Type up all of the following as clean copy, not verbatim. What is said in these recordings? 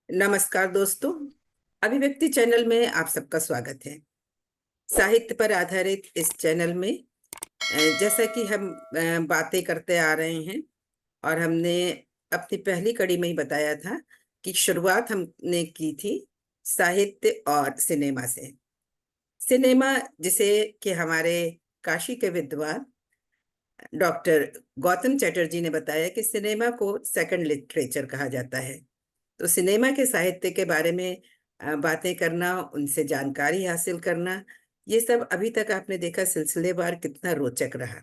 नमस्कार दोस्तों। अभिव्यक्ति चैनल में आप सबका स्वागत है। साहित्य पर आधारित इस चैनल में जैसा कि हम बातें करते आ रहे हैं, और हमने अपनी पहली कड़ी में ही बताया था कि शुरुआत हमने की थी साहित्य और सिनेमा से। सिनेमा, जिसे कि हमारे काशी के विद्वान डॉक्टर गौतम चटर्जी ने बताया कि सिनेमा को सेकंड लिटरेचर कहा जाता है। तो सिनेमा के साहित्य के बारे में बातें करना, उनसे जानकारी हासिल करना, ये सब अभी तक आपने देखा सिलसिलेवार कितना रोचक रहा,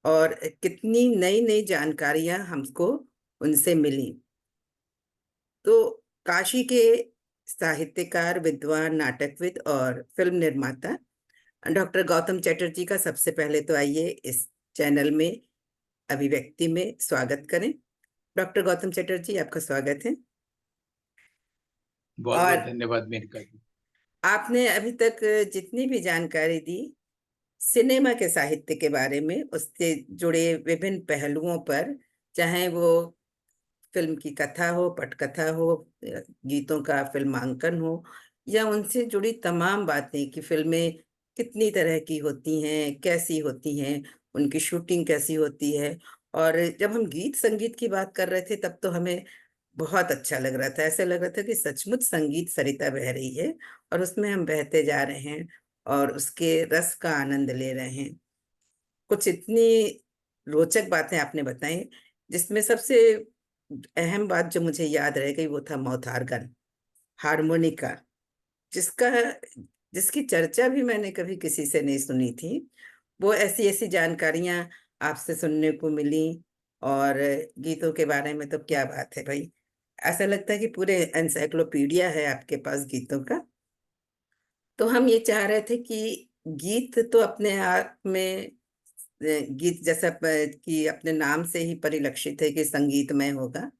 और कितनी नई नई जानकारियां हमको उनसे मिली। तो काशी के साहित्यकार, विद्वान, नाटकविद और फिल्म निर्माता डॉक्टर गौतम चटर्जी का सबसे पहले तो आइए इस चैनल में, अभिव्यक्ति में स्वागत करें। डॉक्टर गौतम चटर्जी, आपका स्वागत है। बहुत बहुत और धन्यवाद मेनका जी। आपने अभी तक जितनी भी जानकारी दी सिनेमा के साहित्य के बारे में, उससे जुड़े विभिन्न पहलुओं पर, चाहे वो फिल्म की कथा हो, पटकथा हो, गीतों का फिल्मांकन हो, या उनसे जुड़ी तमाम बातें कि फिल्में कितनी तरह की होती हैं, कैसी होती हैं, उनकी शूटिंग कैसी होती है। और जब हम गीत संगीत की बात कर रहे थे तब तो हमें बहुत अच्छा लग रहा था, ऐसा लग रहा था कि सचमुच संगीत सरिता बह रही है और उसमें हम बहते जा रहे हैं और उसके रस का आनंद ले रहे हैं। कुछ इतनी रोचक बातें आपने बताई, जिसमें सबसे अहम बात जो मुझे याद रह गई वो था मौथार्गन, हारमोनिका, जिसका जिसकी चर्चा भी मैंने कभी किसी से नहीं सुनी थी। वो ऐसी ऐसी जानकारियां आपसे सुनने को मिली। और गीतों के बारे में तो क्या बात है भाई, ऐसा लगता है कि पूरे एनसाइक्लोपीडिया है आपके पास गीतों का। तो हम ये चाह रहे थे कि गीत तो अपने आप में गीत जैसा कि अपने नाम से ही परिलक्षित है कि संगीतमय होगा,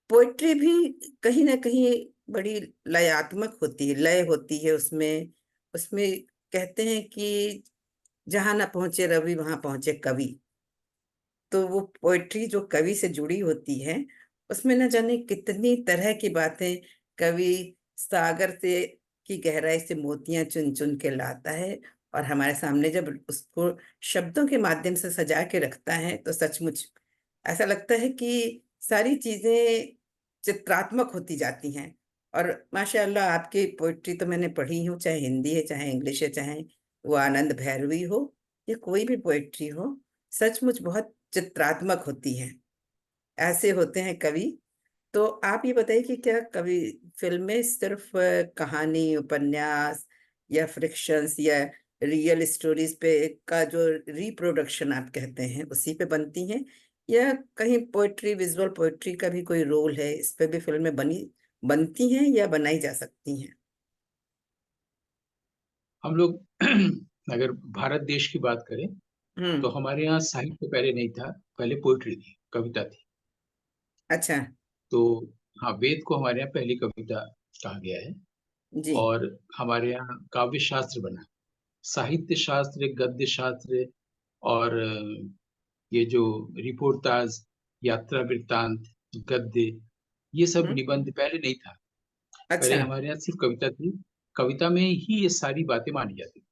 पोइट्री भी कहीं ना कहीं बड़ी लयात्मक होती है, लय होती है उसमें। उसमें कहते हैं कि जहां ना पहुंचे रवि वहां पहुंचे कवि। तो वो पोइट्री जो कवि से जुड़ी होती है, उसमें न जाने कितनी तरह की बातें कवि सागर से की गहराई से मोतियां चुन चुन के लाता है, और हमारे सामने जब उसको शब्दों के माध्यम से सजा के रखता है तो सचमुच ऐसा लगता है कि सारी चीजें चित्रात्मक होती जाती हैं। और माशाअल्लाह, आपकी पोइट्री तो मैंने पढ़ी हूँ, चाहे हिंदी है, चाहे इंग्लिश है, चाहे वो आनंद भैरवी हो या कोई भी पोइट्री हो, सचमुच बहुत चित्रात्मक होती हैं। ऐसे होते हैं कवि। तो आप ये बताइए कि क्या कवि फिल्में सिर्फ कहानी, उपन्यास या फ्रिक्शंस या रियल स्टोरीज पे का जो रिप्रोडक्शन आप कहते हैं उसी पे बनती हैं, या कहीं पोइट्री, विजुअल पोइट्री का भी कोई रोल है, इस पे भी फिल्में बनती हैं या बनाई जा सकती हैं? हम लोग अगर भारत देश की बात करें तो हम्म। हमारे यहाँ साहित्य पहले नहीं था, पहले पोइट्री थी, कविता थी। अच्छा। तो हाँ, वेद को हमारे यहाँ पहली कविता कहा गया है। जी। और हमारे यहाँ काव्य शास्त्र बना, साहित्य शास्त्र, गद्य शास्त्र और ये जो रिपोर्टाज, यात्रा वृत्तांत, गद्य, ये सब हम्म। निबंध पहले नहीं था। पहले अच्छा। हमारे यहाँ सिर्फ कविता थी। कविता में ही ये सारी बातें मानी जाती थी।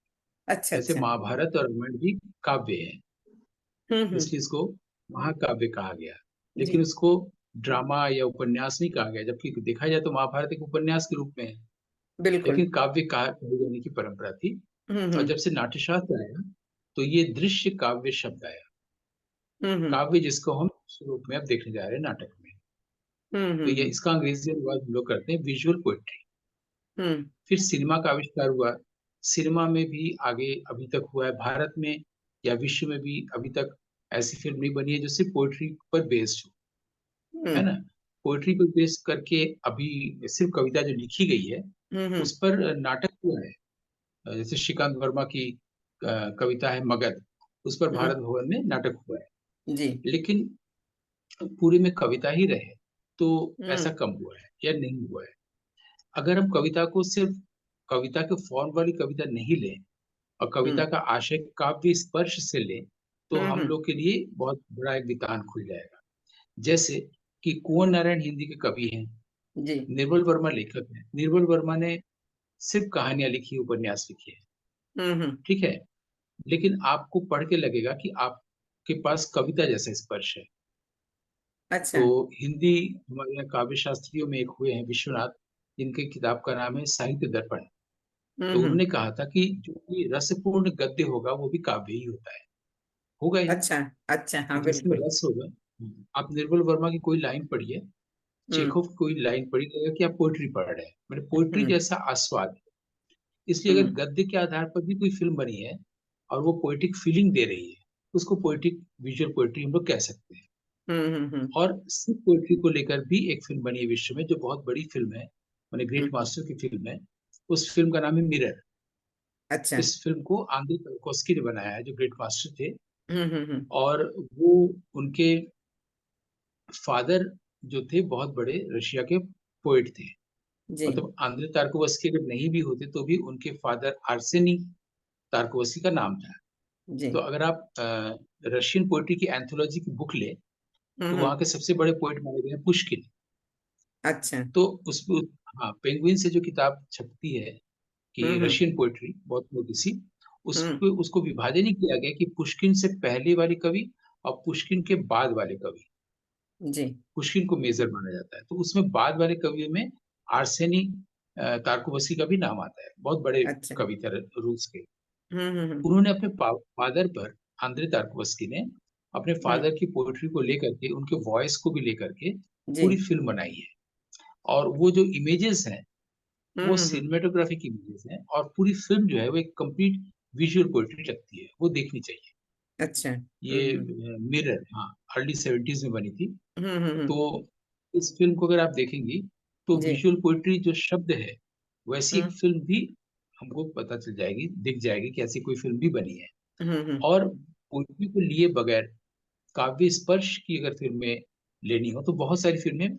अच्छा। जैसे अच्छा। महाभारत और रामायण भी काव्य है, हम्म। इसलिए इसको महाकाव्य कहा गया। जी। लेकिन उसको ड्रामा या उपन्यास नहीं कहा गया, जबकि देखा जाए तो महाभारत एक उपन्यास के रूप में है। बिल्कुल। लेकिन काव्य कहे जाने की परंपरा थी। और हम्म। जब से नाट्यशास्त्र आया तो ये दृश्य काव्य शब्द आया। हम्म। काव्य जिसको हम इस रूप में अब देखने जा रहे हैं नाटक में। तो ये हम्म। इसका अंग्रेजी अनुवाद हम लोग करते हैं विजुअल पोएट्री। हम्म। फिर सिनेमा का आविष्कार हुआ। सिनेमा में भी आगे अभी तक हुआ है, भारत में या विश्व में भी अभी तक ऐसी फिल्म नहीं बनी है जो सिर्फ पोएट्री पर बेस्ड हो, है हम्म। ना। पोएट्री पर बेस करके अभी सिर्फ कविता जो लिखी गई है हम्म। उस पर नाटक हुआ है। जैसे श्रीकांत वर्मा की कविता है मगध, उस पर हम्म। भारत भवन में नाटक हुआ है। जी। लेकिन पूरे में कविता ही रहे तो ऐसा हम्म। कम हुआ है या नहीं हुआ है। अगर हम कविता को सिर्फ कविता के फॉर्म वाली कविता नहीं लें और कविता हम्म। का आशय काव्य स्पर्श से लें तो हम हम्म। लोग के लिए बहुत बड़ा एक वितान खुल जाएगा। जैसे कि कुंवर नारायण हिंदी के कवि हैं, जी। निर्मल वर्मा लेखक हैं। निर्मल वर्मा ने सिर्फ कहानियां लिखी, उपन्यास लिखे हैं, हम्म। ठीक है। लेकिन आपको पढ़ के लगेगा कि आपके पास कविता जैसा स्पर्श है। अच्छा। तो हिंदी हमारे यहाँ काव्य शास्त्रियों में एक हुए हैं विश्वनाथ, जिनके किताब का नाम है साहित्य दर्पण। तो हम्म। उन्होंने कहा था कि जो भी रसपूर्ण गद्य होगा वो भी काव्य ही होगा ही। अच्छा। अच्छा, कि हाँ जिसमें बिल्कुल। रस होगा। आप निर्मल वर्मा की कोई लाइन पढ़िए, हम्म। चेखव की कोई लाइन पढ़ी, लगेगा कि आप पोइट्री पढ़ रहे हैं, मतलब पोइट्री हम्म। जैसा आस्वाद है। इसलिए अगर हम्म। गद्य के आधार पर भी कोई फिल्म बनी है और वो पोएटिक फीलिंग दे रही है, उसको पोएटिक विजुअल पोएट्री हम लोग कह सकते हैं। हम्म। और सिर्फ पोएट्री को लेकर भी एक फिल्म बनी है विश्व में, जो बहुत बड़ी फिल्म है, मैंने ग्रेट हम्म। मास्टर की फिल्म है। उस फिल्म का नाम है मिरर। अच्छा। इस फिल्म को आंद्रे tarkovsky ने बनाया है, जो ग्रेट मास्टर थे। हम्म। और वो, उनके फादर जो थे बहुत बड़े रशिया के पोएट थे। जी। मतलब आंद्रे तार्कोवस्की अगर नहीं भी होते तो भी उनके फादर आर्सेनी तार्कोवस्की का नाम था। जी। तो अगर आप रशियन पोएट्री की एंथोलॉजी की बुक ले, तो हम्म। वहाँ के सबसे बड़े पोएट माने गए हैं पुष्किन। अच्छा। तो उसमें, हाँ, पेंगुइन से जो किताब छपती है कि हम्म। रशियन पोएट्री बहुत मोटी सी, हम्म। उसको उसको विभाजन ही किया गया कि पुष्किन से पहले वाले कवि और पुष्किन के बाद वाले कवि। जी। पुष्किन को मेजर माना जाता है, तो उसमें बाद वाले कवियों में आर्सेनी तार्कोवस्की का भी नाम आता है, बहुत बड़े अच्छा। कवि थे रूस के। हम्म। उन्होंने अपने फादर पर, आंद्रे तार्कोवस्की ने अपने हम्म। फादर की पोएट्री को लेकर के, उनके वॉइस को भी लेकर के जी। पूरी फिल्म बनाई है। और वो जो इमेजेस हैं, वो हम्म। सिनेमेटोग्राफी की इमेजेस हैं, और पूरी फिल्म जो है वो एक कंप्लीट विजुअल पोएट्री लगती है, वो देखनी चाहिए। अच्छा। ये मिरर, हाँ, अर्ली 70s में बनी थी। हम्म। तो इस फिल्म को अगर आप देखेंगी, तो जी। विजुअल पोएट्री जो शब्द है, वैसी एक हम्म। फिल्म भी हमको पता चल जाएगी, दिख जाएगी कि ऐसी कोई फिल्म भी बनी है। हम्म। और पोएट्री को लिए बगैर काव्य स्पर्श की अगर फिल्में लेनी हो, तो बहुत सारी फिल्में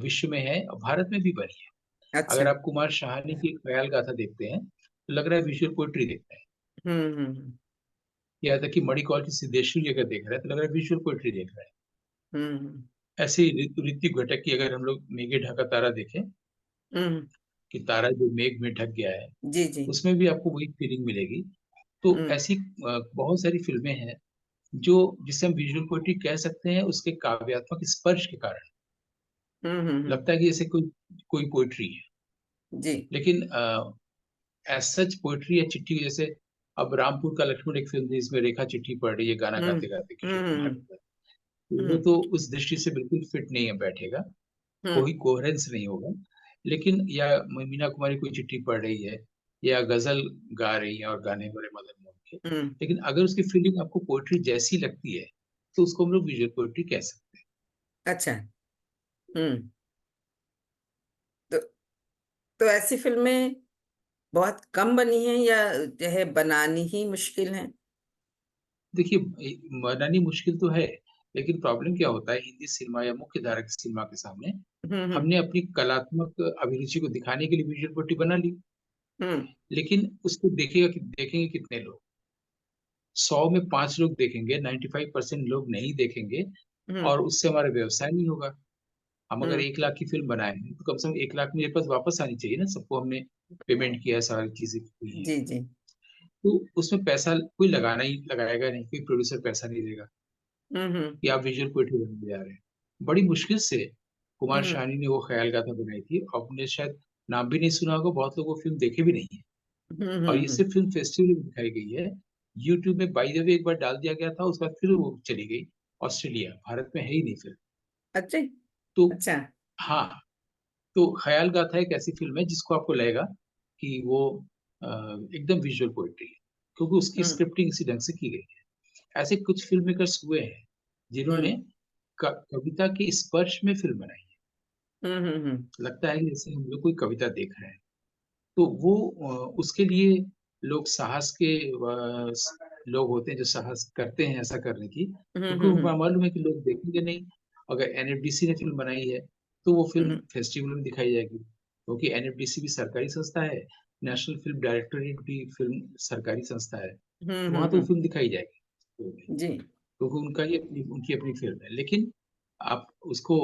विश्व में है और भारत में भी बनी है। अच्छा। अगर आप कुमार शाहानी की ख्याल गाथा देखते हैं, तो लग रहा है विजुअल पोएट्री देख रहे हैं। हम्म। या था कि मणिकौल की सिद्धेश्वरी अगर देख रहे हैं, तो लग रहा है विजुअल पोएट्री देख रहे हैं। हम्म। ऐसे ही ऋतिक घटक की अगर हम लोग मेघे ढका तारा देखें, हम्म। कि तारा जो मेघ में ढक गया है, जी। जी। उसमें भी आपको वही फीलिंग मिलेगी। तो हम्म। ऐसी बहुत सारी फिल्में हैं जो, जिसे हम विजुअल पोएट्री कह सकते हैं, उसके काव्यात्मक स्पर्श के कारण हम्म। लगता है कि जैसे कोई कोई पोएट्री है। जी। लेकिन एज सच पोएट्री या चिट्ठी, जैसे अब रामपुर का लक्ष्मण एक फिल्म थी, इसमें रेखा चिट्ठी पढ़ रही है गाना हम्म। गाते गाते किशोर कुमार हम्म। का। तो वो हम्म। तो उस दृष्टि से बिल्कुल फिट नहीं है, बैठेगा, कोई हम्म। कोहेरेंस नहीं होगा। लेकिन या मीना कुमारी कोई चिट्ठी पढ़ रही है, या गजल गा रही है और गाने बड़े मदन मोहन के, हम्म। लेकिन अगर उसकी फीलिंग आपको पोएट्री जैसी लगती है, तो उसको हम लोग विजुअल पोएट्री कह सकते हैं। अच्छा। हम्म। तो तो ऐसी फिल्में बहुत कम बनी हैं या जो है बनानी ही मुश्किल है? देखिए, बनानी मुश्किल तो है, लेकिन प्रॉब्लम क्या होता है, हिंदी सिनेमा या मुख्य धारा की सिनेमा के सामने हम्म। हमने अपनी कलात्मक अभिरुचि को दिखाने के लिए विजुअल पोएट्री बना ली। हम्म। लेकिन उसको देखेंगे कितने लोग? 100 में 5 लोग देखेंगे, 95% लोग नहीं देखेंगे। हम्म। और उससे हमारा व्यवसाय नहीं होगा। हम अगर हम्म। 1 लाख की फिल्म बनाए हैं, तो कम से कम 1 लाख मेरे पास वापस आनी चाहिए ना, सबको हमने पेमेंट किया है, सारी चीजें हुई हैं। जी। जी। तो उसमें पैसा कोई लगाना ही लगाएगा नहीं, कोई प्रोड्यूसर पैसा नहीं देगा हम्म। कि आप विजुअल पोएट्री बनने जा रहे हैं। बड़ी मुश्किल से कुमार हम्म। शानी ने वो ख्याल गाथा बनाई थी। आपने शायद नाम भी नहीं सुना होगा, बहुत लोग वो फिल्म देखे भी नहीं है। और ये हम्म। सिर्फ फिल्म फेस्टिवल में दिखाई गई है। यूट्यूब में बाय द वे एक बार डाल दिया गया था, उसके बाद फिर वो चली गई ऑस्ट्रेलिया, भारत में है ही नहीं फिर। अच्छा। तो अच्छा। हाँ, तो ख्याल गाथा एक ऐसी फिल्म है जिसको आपको लगेगा कि वो एकदम विजुअल पोएट्री है, क्योंकि उसकी हम्म। स्क्रिप्टिंग इसी ढंग से की गई है। ऐसे कुछ फिल्म मेकर्स हुए हैं जिन्होंने हम्म। कविता के स्पर्श में फिल्म बनाई है। हम्म। लगता है कि जैसे हम लोग कोई कविता देख रहे हैं। तो वो उसके लिए लोग साहस के लोग होते हैं जो साहस करते हैं ऐसा करने की, क्योंकि उनको मालूम है कि लोग देखेंगे नहीं। अगर एनएफडीसी ने फिल्म बनाई है, तो वो फिल्म हम्म। फेस्टिवल में दिखाई जाएगी, क्योंकि एनएफडीसी भी सरकारी संस्था है, नेशनल फिल्म डायरेक्टरेट भी फिल्म सरकारी संस्था है। तो वहां तो वो हम्म। फिल्म दिखाई जाएगी, जी। क्योंकि उनकी अपनी फिल्म है। लेकिन आप उसको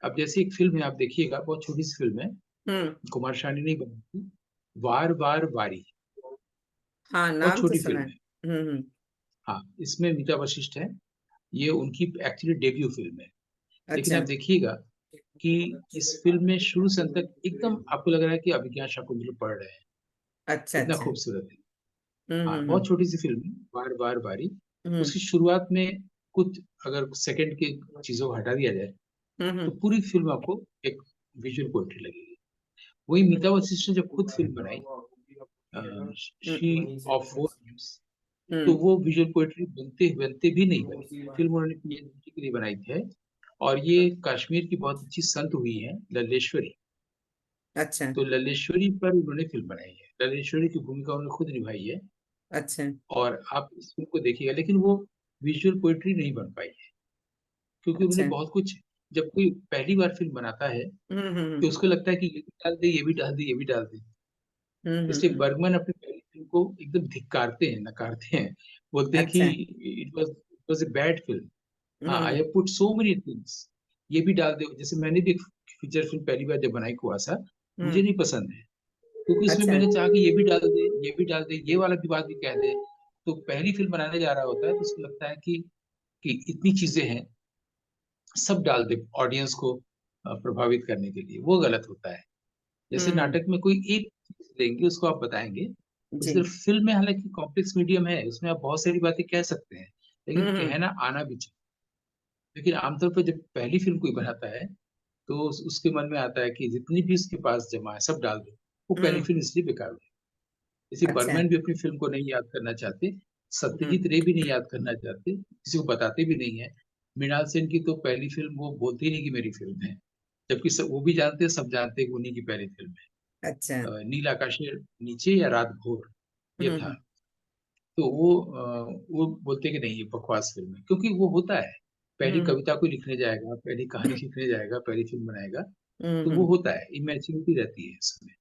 अब जैसे एक फिल्म है, आप देखिएगा, बहुत छोटी सी फिल्म है, हम्म। कुमार शानी ने बनाई थी, वार वार वारी। हाँ, बहुत नाम तो छोटी सुना है। फिल्म है। हम्म। हाँ, इसमें मीता वशिष्ठ है। ये उनकी एक्चुअली डेब्यू फिल्म है। लेकिन अच्छा। आप देखिएगा कि इस फिल्म में शुरू से अंत तक एकदम आपको लग रहा है कि अभिज्ञान शाकुंतलम पढ़ रहे हैं। अच्छा इतना अच्छा। खूबसूरत है। हाँ, हम्म। बहुत छोटी सी फिल्म है, बार बार बारी। हम्म उसकी शुरुआत में कुछ, अगर सेकंड की चीजों को हटा दिया जाए, हम्म। तो पूरी फिल्म आपको एक विजुअल पोएट्री लगेगी। वही मीता वशिष्ठ ने जब खुद फिल्म बनाई, शी ऑफ फोर नेम्स, तो हम्म। वो विजुअल पोएट्री बनते बनते भी नहीं बनी। फिल्म उन्होंने पीएचडी के लिए बनाई थी। और ये कश्मीर की बहुत अच्छी संत हुई है, लल्लेश्वरी। अच्छा तो लल्लेश्वरी पर उन्होंने फिल्म बनाई है, लल्लेश्वरी की भूमिका उन्होंने खुद निभाई है। अच्छा। और आप इस फिल्म को देखिएगा, लेकिन वो विजुअल पोएट्री नहीं बन पाई है, क्योंकि उन्होंने अच्छा। बहुत कुछ, जब कोई पहली बार फिल्म बनाता है तो हम्म। उसको लगता है कि ये भी डाल दे, ये भी डाल दे, ये भी डाल दे। इसलिए हम्म। बर्गमैन अपनी पहली फिल्म को एकदम धिक्कारते हैं, नकारते हैं। बोलते हैं कि अच्छा। It was a bad film. हाँ, I hmm. Have put so many things, ये भी डाल दे। जैसे मैंने भी एक फीचर फिल्म पहली बार जब बनाई कुआसा, मुझे हम्म। नहीं पसंद है, क्योंकि उसमें अच्छा। मैंने चाहा कि ये भी डाल दे, ये भी डाल दे, ये वाला भी बात भी कह दे। तो पहली फिल्म बनाने जा रहा होता है तो उसको लगता है कि इतनी चीजें हैं, सब डाल दे ऑडियंस को प्रभावित करने के लिए। वो गलत होता है। जैसे हम्म। नाटक में कोई एक चीज लेंगे, उसको आप बताएंगे। उसी जी। तरह फिल्म में, हालांकि कॉम्प्लेक्स मीडियम है, उसमें आप बहुत सारी बातें कह सकते हैं, लेकिन हम्म। कहना आना भी चाहिए। लेकिन आमतौर पर जब पहली फिल्म कोई बनाता है, तो उसके मन में आता है कि जितनी भी उसके पास जमा है सब डाल दो। वो पहली हम्म। फिल्म इसलिए बेकार हुई। जैसे अच्छा। बर्मैन भी अपनी फिल्म को नहीं याद करना चाहते, हम्म। सत्यजीत रे भी नहीं याद करना चाहते, किसी को बताते भी नहीं है। मृणाल सेन की तो पहली फिल्म वो बोलते ही नहीं कि मेरी फिल्म है, जबकि वो भी जानते हैं, सब जानते हैं कि उन्हीं की पहली फिल्म है। अच्छा। नील आकाश के नीचे या रात भोर, ये था। हम्म। तो वो बोलते कि नहीं, ये बकवास फिल्म है, क्योंकि वो होता है। पहली हम्म। कविता को लिखने जाएगा, पहली कहानी लिखने जाएगा, पहली फिल्म बनाएगा, तो वो हम्म। होता है, इमेच्योरिटी रहती है इसमें।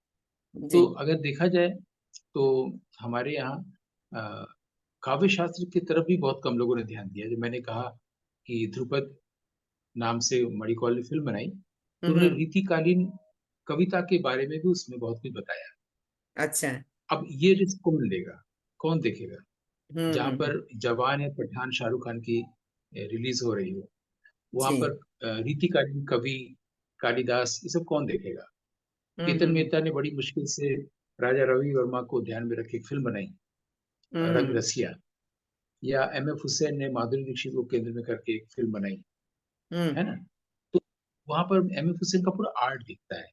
जी। तो अगर देखा जाए तो हमारे यहाँ अ, काव्य शास्त्र की तरफ भी बहुत कम लोगों ने ध्यान दिया। जब मैंने कहा कि ध्रुपद नाम से मणिकौल ने फिल्म बनाई, तो उन्होंने हम्म। रीतिकालीन कविता के बारे में भी उसमें बहुत कुछ बताया। अच्छा। अब ये रिस्क कौन लेगा, कौन देखेगा? जहाँ हम्म। पर जवान या पठान शाहरुख खान की रिलीज हो रही हो, वहां पर जी। रीतिकालीन कवि कालिदास, ये सब कौन देखेगा? केतन हम्म। मेहता ने बड़ी मुश्किल से राजा रवि वर्मा को ध्यान में रख के एक फिल्म बनाई, रंग हम्म। रसिया। या एम एफ हुसैन ने माधुरी दीक्षित को केंद्र में करके एक फिल्म बनाई, हम्म। है ना? तो वहां पर एम एफ हुसैन का पूरा आर्ट दिखता है।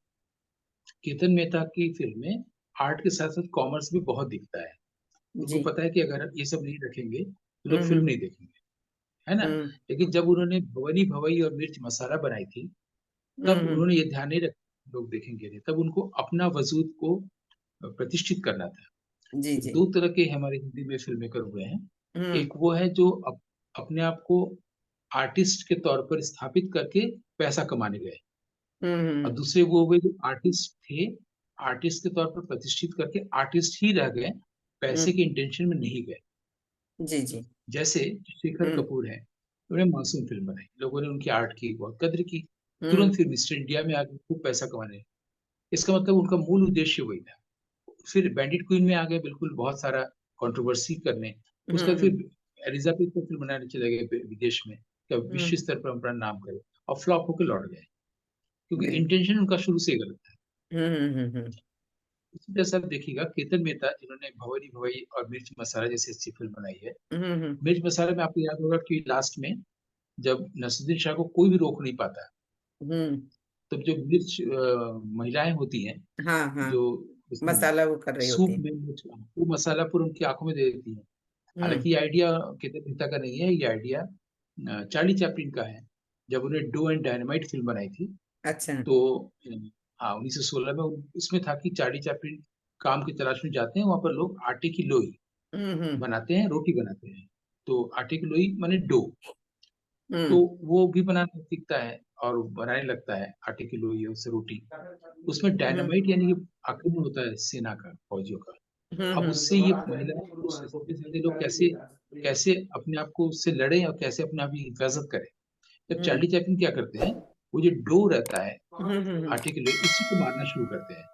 केतन मेहता की फिल्म में आर्ट के साथ साथ कॉमर्स भी बहुत दिखता है। उनको जी। पता है कि अगर ये सब नहीं रखेंगे तो लोग फिल्म हम्म। नहीं देखेंगे, है ना? हम्म। लेकिन जब उन्होंने भवनी भवई और मिर्च मसाला बनाई थी, तब हम्म। उन्होंने ये ध्यान नहीं रखा लोग देखेंगे नहीं, तब उनको अपना वजूद को प्रतिष्ठित करना था। जी तो जी। दो तरह के हमारे हिंदी में फिल्म मेकर हुए हैं। हम्म। एक वो है जो अपने आप को आर्टिस्ट के तौर पर स्थापित करके पैसा कमाने गए, और हम्म। दूसरे वो हुए जो आर्टिस्ट थे, आर्टिस्ट के तौर पर प्रतिष्ठित करके आर्टिस्ट ही रह गए, पैसे के हम्म। इंटेंशन में नहीं गए। जी जी। जैसे शेखर हम्म। कपूर है, उन्होंने मासूम फिल्म बनाई, लोगों ने उनकी आर्ट की बहुत कद्र की, तुरंत हम्म। फिर मिस्टर इंडिया में आके खूब पैसा कमाने। इसका मतलब उनका मूल उद्देश्य वही था। फिर बैंडिट क्वीन में आ गए, बिल्कुल बहुत सारा कंट्रोवर्सी करने। उसका हम्म। फिर एलिजाबेथ को फिल्म बनाने चले गए विदेश में, क्या विश्व हम्म। स्तर पर अपना नाम करे, और फ्लॉप होकर लौट गए, क्योंकि बिल्कुल। इंटेंशन उनका शुरू से ही गलत था। हम्म। इसी तरह से आप देखिएगा केतन मेहता, जिन्होंने भंवरी भवई और मिर्च मसाला जैसी अच्छी फिल्म बनाई है। हम्म। मिर्च मसाला में आपको याद होगा कि लास्ट में जब नसरुद्दीन शाह को कोई भी रोक नहीं पाता, हम्म। तब जो मिर्च महिलाएं होती हैं, हाँ हाँ। जो उसमें मसाला वो कर रही होती सूप है। में वो मसाला पूरा उनकी आंखों में दे देती हैं। हम्म। हालांकि ये आइडिया केतन मेहता का नहीं है, ये आइडिया चार्ली चैपलिन का है। जब उन्हें डू एंड डायनामाइट फिल्म बनाई थी, अच्छा। तो हाँ, 1916 में इसमें था कि चार्ली चैपलिन काम की तलाश में जाते हैं, वहां पर लोग आटे की लोई हम्म। बनाते हैं, रोटी बनाते हैं। तो आटे की लोई माने डो, तो हम्म। वो भी बनाना सीखता है और बनाने लगता है आटे की लोई और उससे रोटी। उसमें हम्म। डायनामाइट यानी कि आक्रमण होता है सेना का, फौजियों का। अब उससे ये महिला पुरुष इतने सारे लोग कैसे कैसे अपने आप को उससे लड़े और कैसे अपने आप की हिफाजत करें। जब हम्म। चार्ली चैपलिन क्या करते हैं, वो जो डो रहता है हम्म। आर्टिकुलेट, उसी को मारना शुरू करते हैं।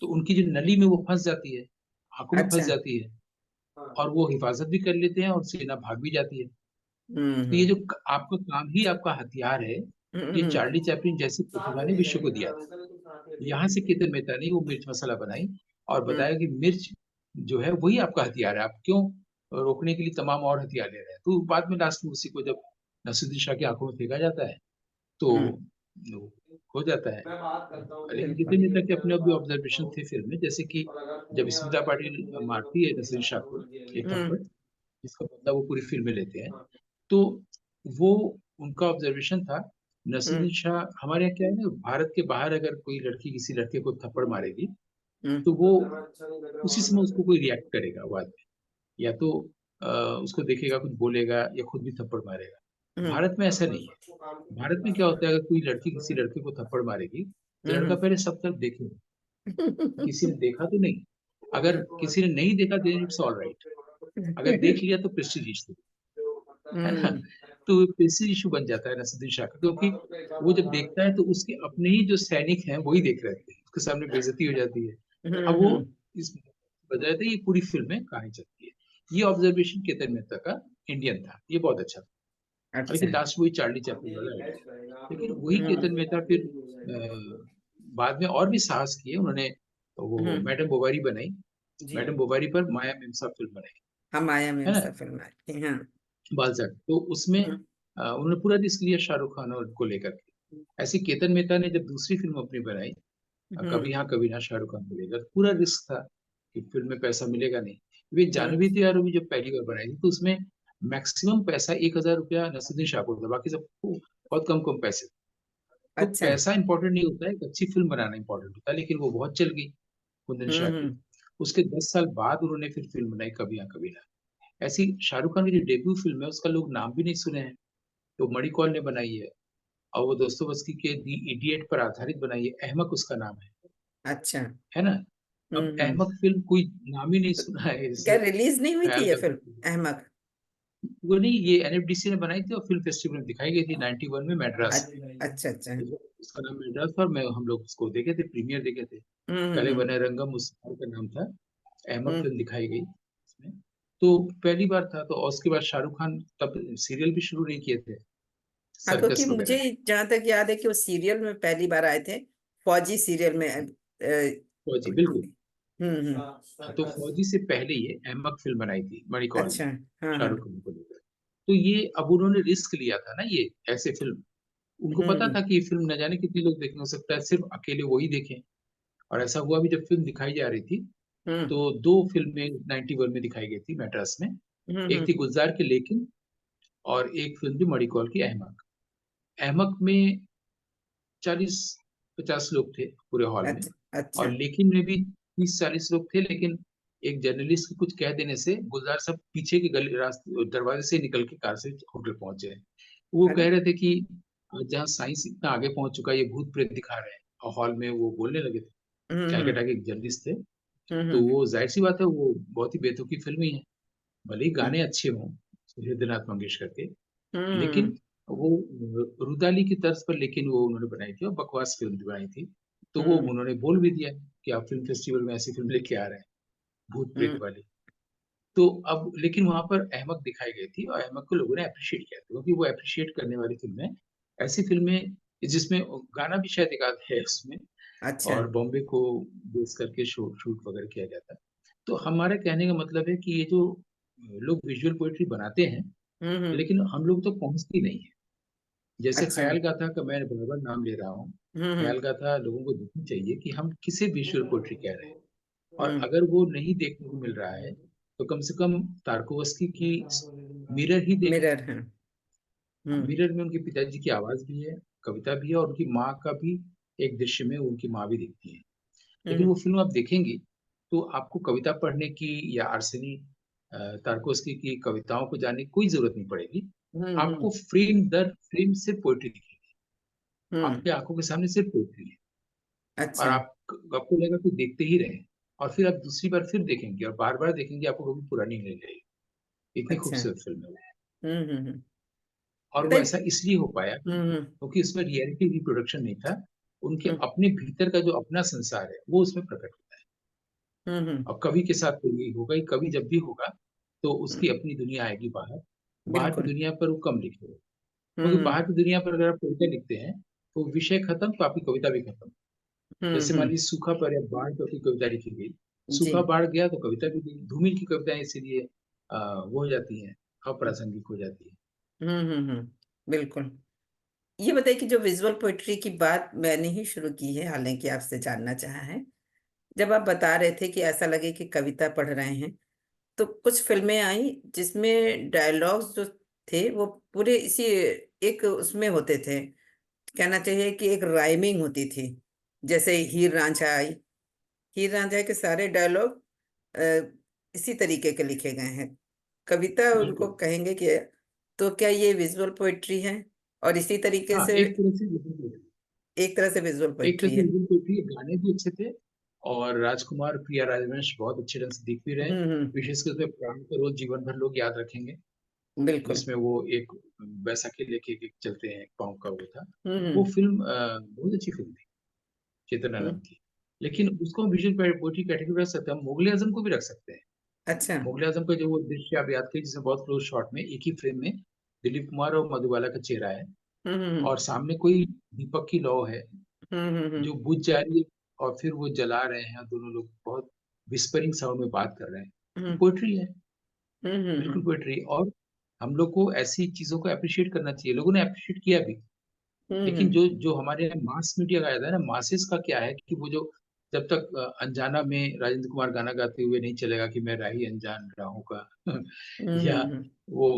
तो उनकी जो नली में वो फंस जाती है, आंखों में फंस अच्छा। जाती है, और वो हिफाजत भी कर लेते हैं और सेना भाग भी जाती है। तो ये हम्म जो आपका काम ही आपका हथियार है, ये हम्म चार्ली चैपलिन जैसी प्रतिभा ने विश्व को दिया था। यहाँ से केतन मेहता ने वो मिर्च मसाला बनाई और हम्म बताया कि मिर्च जो है वही आपका हथियार है, आप क्यों रोकने के लिए तमाम और हथियार ले रहे हैं। तो बाद में लास्ट में उसी को जब नसीरुद्दीन शाह की आंखों में फेंका जाता है तो हम्म, वो हो जाता है। लेकिन बिल्कुल। कितने मिनट तक के अपने भी ऑब्जर्वेशन थे फिल्म में, जैसे कि जब स्मिता पाटिल मारती है नसीरुद्दीन शाह को एक हम्म थप्पड़, जिसका बदला वो पूरी फिल्म में लेते हैं, तो वो उनका ऑब्जर्वेशन था। हम्म नसीरुद्दीन शाह, हमारे यहाँ क्या है ना, भारत के बाहर अगर कोई लड़की किसी लड़के को थप्पड़ मारेगी हम्म तो वो उसी समय उसको कोई रिएक्ट करेगा, वो आदमी, या तो उसको देखेगा, कुछ बोलेगा, या खुद भी थप्पड़ मारेगा। हम्म भारत में ऐसा नहीं है। भारत में क्या होता है, अगर कोई लड़की किसी लड़के को थप्पड़ मारेगी तो लड़का हम्म पहले सब तरफ देखेगा, किसी ने देखा तो नहीं। अगर किसी ने नहीं देखा तो इट्स ऑल राइट, अगर देख लिया तो प्रेस्टीज इशू, है ना। हम्म तो प्रेस्टीज इशू बन जाता है नसरुद्दीन शाह का, क्योंकि वो जब देखता है तो उसके अपने ही जो सैनिक हैं वही देख रहे थे, उसके सामने बेइज्जती हो जाती है। अब वो हम्म। इस बजाय थे, ये पूरी फिल्म में कहानी चलती है। ये ऑब्जर्वेशन केतन मेहता का इंडियन था, ये बहुत अच्छा था। अच्छा। लेकिन लास्ट वही चार्ली चैपलिन वाला आइडिया, लेकिन वही केतन मेहता फिर बाद में और भी साहस किए उन्होंने। वो हम्म मैडम बोवारी बनाई, मैडम बोवारी पर माया मिर्जा फिल्म बनाई, हम आया में है ना, ऐसा फिल्म आई थी, हाँ। बालजाट। तो उसमें हम्म उन्होंने पूरा रिस्क लिया शाहरुख खान और को लेकर के। ऐसे केतन मेहता ने जब दूसरी फिल्म अपनी बनाई, कभी हम्म हाँ कभी ना, शाहरुख खान को लेकर, पूरा रिस्क था कि फिल्म में पैसा मिलेगा नहीं। वे हम्म, जानवी थी यार, भी जब पहली बार बनाई थी तो उसमें मैक्सिमम पैसा 1,000 रुपया नसरुद्दीन शाह को था, बाकी सबको बहुत कम कम पैसे। तो अच्छा। पैसा इंपॉर्टेंट नहीं होता है, एक अच्छी फिल्म बनाना इंपॉर्टेंट होता है। लेकिन वो बहुत चल गई कुंदन शाह की। हम्म। उसके 10 साल बाद उन्होंने फिर फिल्म बनाई कभी हाँ कभी ना। ऐसी शाहरुख खान की जो डेब्यू फिल्म है उसका लोग नाम भी नहीं सुने हैं, तो मणिकौल ने बनाई है, और वो दोस्तोवस्की के दी इडियट पर आधारित बनाई है, अहमक उसका नाम अच्छा। है ना। अब हम्म। अहमक फिल्म कोई नाम ही नहीं तो सुना है, क्या जैसे रिलीज नहीं हुई थी ख्याल ये करता फिल्म था। अहमक? वो नहीं, ये एनएफडीसी ने बनाई थी और फिल्म फेस्टिवल में दिखाई गई थी 91 में मैड्रास में। अच्छा अच्छा। तो उसका नाम मैड्रास था, और मैं हम लोग उसको देखे थे, प्रीमियर देखे थे। कले हम्म। बने रंगम उस साल का नाम था। अहमक हम्म। फिल्म दिखाई गई उसमें। तो पहली बार था, तो और उसके बाद शाहरुख खान तब सीरियल भी शुरू नहीं किए थे, हाँ, क्योंकि सर्कस मुझे वगैरह। जहां तक याद है कि वो सीरियल में पहली बार आए थे, फौजी सीरियल में। फौजी, बिल्कुल। हम्म। हाँ, तो फौजी से पहले ये अहमक फिल्म बनाई थी मणिकौल ने, अच्छा। हाँ हाँ। शाहरुख खान को लेकर। तो ये अब उन्होंने रिस्क लिया था ना, ये ऐसे फिल्म, उनको पता हम्म था कि ये फिल्म न जाने कितने लोग देखें, हो सकता है सिर्फ अकेले वही देखें। और ऐसा हुआ भी, जब फिल्म दिखाई जा रही थी हम्म तो दो फिल्में 91 में दिखाई गई थी मैड्रास में। एक हम्म। थी गुलजार के लेकिन, और एक फिल्म थी मणिकौल की अहमक। अहमक में 40-50 लोग थे पूरे हॉल में, अच्छा और अच्छा। लेकिन में भी 30-40 लोग थे। लेकिन एक जर्नलिस्ट को कुछ कह देने से गुलजार सब पीछे के गली रास्ते दरवाजे से निकल के कार से होटल पहुंचे। वो अरे। कह रहे थे कि जहाँ साइंस इतना आगे पहुंच चुका है, ये भूत प्रेत दिखा रहे हैं। और हॉल में वो बोलने लगे थे, हम्म कैलकाटा के एक जर्नलिस्ट थे। तो हम्म वो जाहिर सी बात है, वो बहुत ही बेतुकी फिल्म ही है, भले ही हम्म गाने अच्छे हों हृदयनाथ मंगेशकर के, हम्म लेकिन वो रुदाली की तर्ज पर लेकिन वो उन्होंने बनाई थी, और बकवास फिल्म बनाई थी। तो वो हम्म उन्होंने बोल भी दिया कि आप फिल्म फेस्टिवल में ऐसी फिल्म लेके आ रहे हैं, भूत प्रेत हम्म वाली। तो अब लेकिन वहां पर अहमक दिखाई गई थी, और अहमक को लोगों ने अप्रिशिएट किया था, क्योंकि वो अप्रिशिएट करने वाली फिल्म है। ऐसी फिल्में जिसमें गाना भी शायद एक आध है उसमें, अच्छा। और बॉम्बे को बेस करके शूट शूट वगैरह किया जाता है। तो हमारे कहने का मतलब है कि ये जो लोग विजुअल पोएट्री बनाते हैं, हम्म। लेकिन हम लोग तक पहुंचती नहीं है। जैसे अच्छा। ख्याल गाथा का मैं बार नाम ले रहा हूँ, हम्म ख्याल गाथा लोगों को देखनी चाहिए कि हम किसे विजुअल पोएट्री कह रहे हैं। और हम्म अगर वो नहीं देखने को मिल रहा है तो कम से कम तारकोवस्की की मिरर ही देखें। मिरर है। हम्म मिरर में उनके पिताजी की आवाज भी है, कविता भी है, और उनकी माँ का भी एक दृश्य में उनकी माँ भी दिखती है। लेकिन हम्म वो फिल्म आप देखेंगे तो आपको कविता पढ़ने की या आर्सेनी तारकोस्की की कविताओं को जानने की कोई जरूरत नहीं पड़ेगी। हम्म। आपको फ्रेम दर फ्रेम से पोइट्री दिखेगी, हम्म। आपके आंखों के सामने सिर्फ पोइट्री है। और अच्छा आपको लगेगा कि देखते ही रहे, और फिर आप दूसरी बार फिर देखेंगे और बार बार देखेंगे, आपको कभी पुरानी नहीं लगेगी। इतनी अच्छा। खूबसूरत फिल्म है वो। हम्म। और वो बताइए। ऐसा इसलिए हो पाया हम्म क्योंकि उसमें रियलिटी रिप्रोडक्शन नहीं था। उनके हम्म अपने भीतर का जो अपना संसार है वो उसमें प्रकट होता है। हम्म और कवि के साथ तो यही होगा ही, कवि जब भी होगा तो उसकी हम्म, अपनी दुनिया आएगी बाहर। बाहर की बिल्कुल। दुनिया पर वो कम लिखेगा, क्योंकि हम्म बाहर की दुनिया पर अगर आप कविता लिखते हैं तो विषय खत्म तो आपकी कविता भी खत्म। जैसे मान हम्म, लीजिए सूखा पर या बाढ़ पर कोई कविता लिखी गई, जी। सूखा बाढ़ गया तो कविता भी गई। धूमिल की कविताएं इसीलिए वो हो जाती हैं, अप्रासंगिक हो जाती है। बिल्कुल। ये बताइए कि जो विजुअल पोइट्री की बात मैंने ही शुरू की है, हालांकि आपसे जानना चाहा है। जब आप बता रहे थे कि ऐसा लगे कि कविता पढ़ रहे हैं, तो कुछ फिल्में आई जिसमें डायलॉग्स जो थे वो पूरे इसी एक उसमें होते थे। कहना चाहिए कि एक राइमिंग होती थी। जैसे हीर रांझा आई। हीर रांझा के सारे डायलॉग इसी तरीके के लिखे गए हैं। कविता उनको बिल्कुल। कहेंगे कि तो क्या ये विजुअल पोइट्री है? और इसी तरीके हाँ, से एक तरह से विजुअल पोएट्री, एक तरह से विजुअल एक तरह पोइट्री से है। Visual poetry. गाने भी अच्छे थे और राजकुमार प्रिया राजवंश बहुत अच्छे ढंग से दिख भी रहे। हम्म, विशेषकर उसमें प्राण का रोल जीवन भर लोग याद रखेंगे, बिल्कुल। जिसमें वो एक वैसा के लेके एक चलते हैं, एक पाँव का वो था। वो हम्म फिल्म बहुत अच्छी फिल्म थी, चेतन हम्म, आनंद की। लेकिन उसको विजुअल पोएट्री कैटेगरी रख सकते हैं, हम मुगले आजम को भी रख सकते हैं। अच्छा। मुगले आजम का जो वो दृश्य आप याद करिए, जिसमें बहुत क्लोज शॉट में एक ही फ्रेम में दिलीप कुमार और मधुबाला का चेहरा है, हम्म और सामने कोई दीपक की लौ है जो बुझ जा रही है, और फिर वो जला रहे हैं, दोनों लोग बहुत विस्परिंग साउंड में बात कर रहे हैं। हम्म पोएट्री है, बिल्कुल हम्म पोएट्री। और हम लोग को ऐसी चीजों को अप्रिशिएट करना चाहिए, लोगों ने अप्रिशिएट किया भी। लेकिन हम्म जो जो हमारे मास मीडिया का आता है ना, मासेस का क्या है कि वो जो जब तक अनजाना में राजेंद्र कुमार गाना गाते हुए नहीं चलेगा कि मैं राही अनजान राहों का या हम्म वो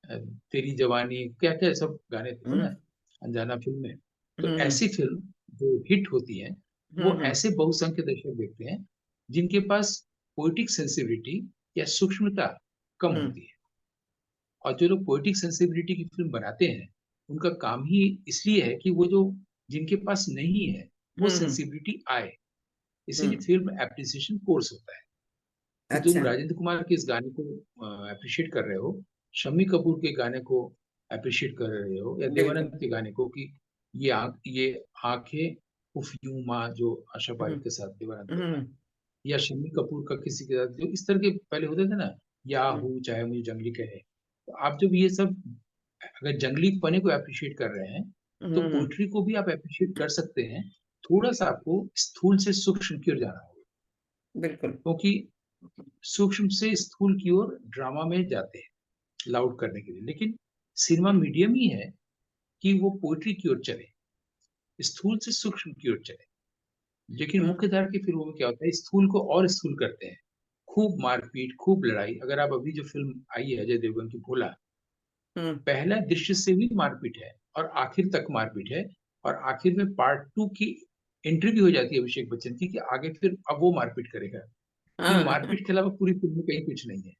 अ, तेरी जवानी, क्या क्या सब गाने थे ना हम्म अनजाना फिल्म में। तो हम्म ऐसी फिल्म जो हिट होती है वो हम्म ऐसे बहुसंख्य दर्शक देखते हैं जिनके पास पोइटिक सेंसिबिलिटी या सूक्ष्मता कम हम्म होती है। और जो लोग पोइटिक सेंसिबिलिटी की फिल्म बनाते हैं उनका काम ही इसलिए है कि वो जो जिनके पास नहीं है वो हम्म सेंसिबिलिटी आए। इसीलिए हम्म, फिल्म एप्रिसिएशन कोर्स होता है। तो तुम अच्छा। राजेंद्र कुमार के इस गाने को अप्रिशिएट कर रहे हो, शम्मी कपूर के गाने को अप्रिशिएट कर रहे हो, या बिल्कुल। देवानंद के गाने को कि ये आंखें उफ यूं माँ, जो आशा हम्म पारेख के साथ देवानंद का गाना, हम्म या शम्मी कपूर का किसी के साथ, जो इस तरह के पहले होते थे ना, या हम्म हूँ चाहे मुझे जंगली कहे। तो आप जब ये सब अगर जंगली पने को अप्रिशिएट कर रहे हैं तो हम्म, पोइट्री को भी आप अप्रिशिएट कर सकते हैं। थोड़ा सा आपको स्थूल से सूक्ष्म की ओर जाना होगा, बिल्कुल। क्योंकि सूक्ष्म से स्थूल की ओर ड्रामा में जाते हैं लाउड करने के लिए। लेकिन सिनेमा मीडियम ही है कि वो पोइट्री की ओर चले, स्थूल से सूक्ष्म की ओर चले। लेकिन हम्म मुख्य धारा की फिल्मों में क्या होता है, स्थूल को और स्थूल करते हैं, खूब मारपीट, खूब लड़ाई। अगर आप अभी जो फिल्म आई है अजय देवगन की भोला, हम्म पहला दृश्य से भी मारपीट है और आखिर तक मारपीट है। और आखिर में पार्ट टू की एंट्री भी हो जाती है अभिषेक बच्चन की कि आगे फिर अब वो मारपीट करेगा। ये हाँ मारपीट के अलावा पूरी फिल्म में कहीं कुछ नहीं है,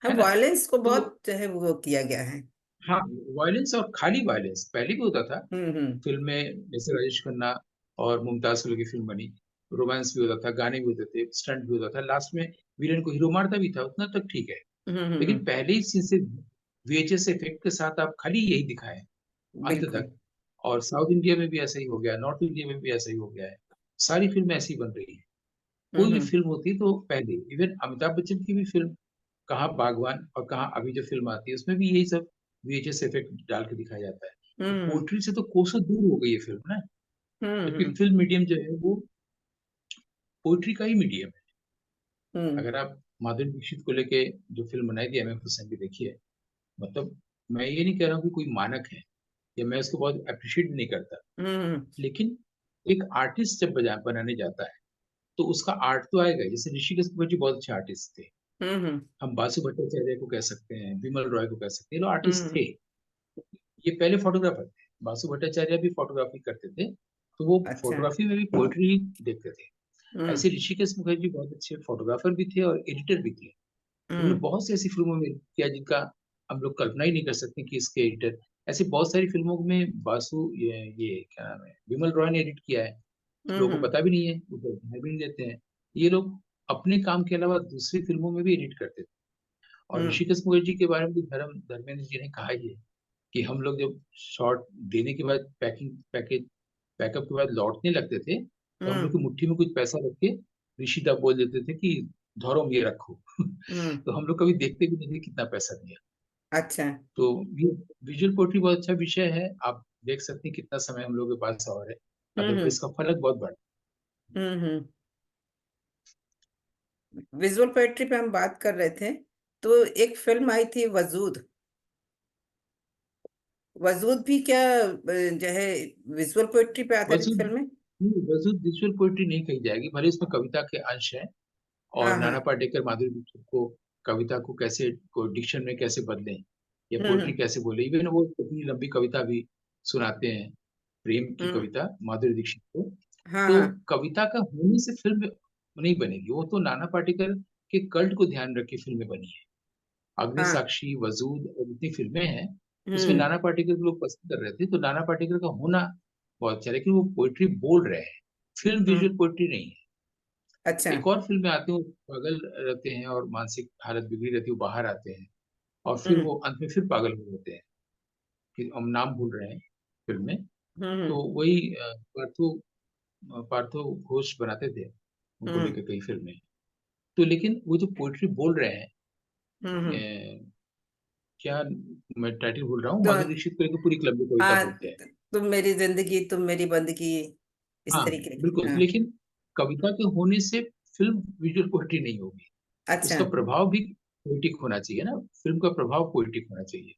हाँ, है ना? वायलेंस को तो बहुत जो है वो किया गया है। हाँ, वायलेंस और खाली वायलेंस पहले भी होता था हम्म फिल्म में। जैसे राजेश खन्ना और मुमताज की फिल्म बनी, रोमांस भी होता था, गाने भी होते थे, स्टंट भी होता था, लास्ट में विलेन को हीरो मारता भी था, उतना तक ठीक है। लेकिन हम्म, पहले ही सीन से वीएचएस इफेक्ट के साथ आप खाली यही दिखाएं अंत बिल्कुल। तक। और साउथ इंडिया में भी ऐसा ही हो गया, नॉर्थ इंडिया में भी ऐसा ही हो गया है। सारी फिल्में ऐसी बन रही है। कोई भी हम्म फिल्म होती है तो पहले, इवन अमिताभ बच्चन की भी फिल्म, कहाँ बागवान और कहाँ अभी जो फिल्म आती है, उसमें भी यही सब वीएचएस इफेक्ट डाल के दिखाया जाता है। तो हम्म पोर्ट्री से तो कोसों दूर हो गई है फिल्म ना। जबकि हम्म फिल्म मीडियम जो है वो पोइट्री का ही मीडियम है। हम्म अगर आप माधुरी दीक्षित को लेके जो फिल्म बनाई थी एम एफ हुसैन की देखिए, मतलब मैं ये नहीं कह रहा हूँ कि कोई मानक है या मैं उसको बहुत अप्रिशिएट नहीं करता, हम्म लेकिन एक आर्टिस्ट जब बनाने जाता है तो उसका आर्ट तो आएगा। जैसे ऋषिकेश मुखर्जी बहुत अच्छे आर्टिस्ट थे, हम्म हम बासु भट्टाचार्य को कह सकते हैं, विमल रॉय को कह सकते हैं, ये लोग आर्टिस्ट हम्म, थे। ये पहले फोटोग्राफर थे, बासु भट्टाचार्य भी फोटोग्राफी करते थे, तो वो अच्छा। फोटोग्राफी में भी पोएट्री ही देखते थे। हम्म ऐसे ऋषिकेश मुखर्जी बहुत अच्छे फोटोग्राफर भी थे और एडिटर भी थे। उन्होंने हम्म बहुत सी ऐसी फिल्मों में किया जिनका हम लोग कल्पना ही नहीं कर सकते कि इसके एडिटर। ऐसे बहुत सारी फिल्मों में बासु ये क्या नाम है, विमल रॉय ने एडिट किया है, लोगों को हम्म पता भी नहीं है, वो ध्यान भी नहीं देते हैं। ये लोग अपने काम के अलावा दूसरी फिल्मों में भी एडिट करते थे। और हम्म ऋषिकेश मुखर्जी के बारे में भी धर्मेंद्र जी ने कहा ही है कि हम लोग जब शॉट देने के बाद पैकअप के बाद लौटने लगते थे, तो हम लोग की हम्म मुट्ठी में कुछ पैसा रख के ऋषिदा बोल देते थे कि धरो ये रखो। हम्म। तो हम लोग कभी देखते भी नहीं थे कितना पैसा दिया। अच्छा। तो ये विजुअल पोएट्री बहुत अच्छा विषय है। आप देख सकते हैं कितना समय हम लोग के पास और है, अदरवाइज हम्म इसका फलक बहुत बड़ा। हम्म। विजुअल पोएट्री पे हम बात कर रहे थे, तो एक फिल्म आई थी वजूद। वजूद भी क्या जो है विजुअल पोएट्री पे आधारित वजूद फिल्म है? वजूद विजुअल पोएट्री नहीं कही जाएगी, भले इसमें कविता के अंश है। और हाँ नाना हाँ। पाटेकर माधुरी दीक्षित को कविता को कैसे को डिक्शन में कैसे बदलें या पोएट्री हम्म कैसे बोले, इवन वो इतनी लंबी कविता भी सुनाते हैं, प्रेम की हम्म। कविता माधुरी दीक्षित को। हाँ तो हाँ कविता का होने से फिल्म नहीं बनेगी, वो तो नाना पाटेकर के कल्ट को ध्यान रख के फिल्में बनी है। अग्नि हाँ। साक्षी, वजूद और जितनी फिल्में हैं उसमें हम्म नाना पाटेकर को लोग पसंद कर रहे थे, तो नाना पाटेकर का होना बहुत अच्छा है, लेकिन वो पोएट्री बोल रहे हैं, फिल्म हम्म। विजुअल पोएट्री नहीं है। अच्छा। एक और फिल्म में आते हैं, वो पागल रहते हैं और मानसिक हालत बिगड़ी रहती है, वो बाहर आते हैं और फिर हम्म वो अंत में फिर पागल हो जाते हैं, कि हम नाम भूल रहे हैं फिल्म में। तो हम्म वही पार्थो घोष बनाते थे उनको हम्म लेकर कई फिल्में। तो लेकिन वो जो पोएट्री बोल रहे हैं, हम्म। अ, क्या, मैं टाइटल भूल रहा हूँ, तो माधुरी दीक्षित को लेकर पूरी लंबी कविता हाँ, बोलते हैं। तुम मेरी जिंदगी तुम मेरी बंदगी, इस हाँ तरीके की। बिल्कुल, हाँ। लेकिन कविता के होने से फिल्म विजुअल पोएट्री नहीं होगी। अच्छा। उसका प्रभाव भी पोएटिक होना चाहिए ना, फिल्म का प्रभाव पोएटिक होना चाहिए।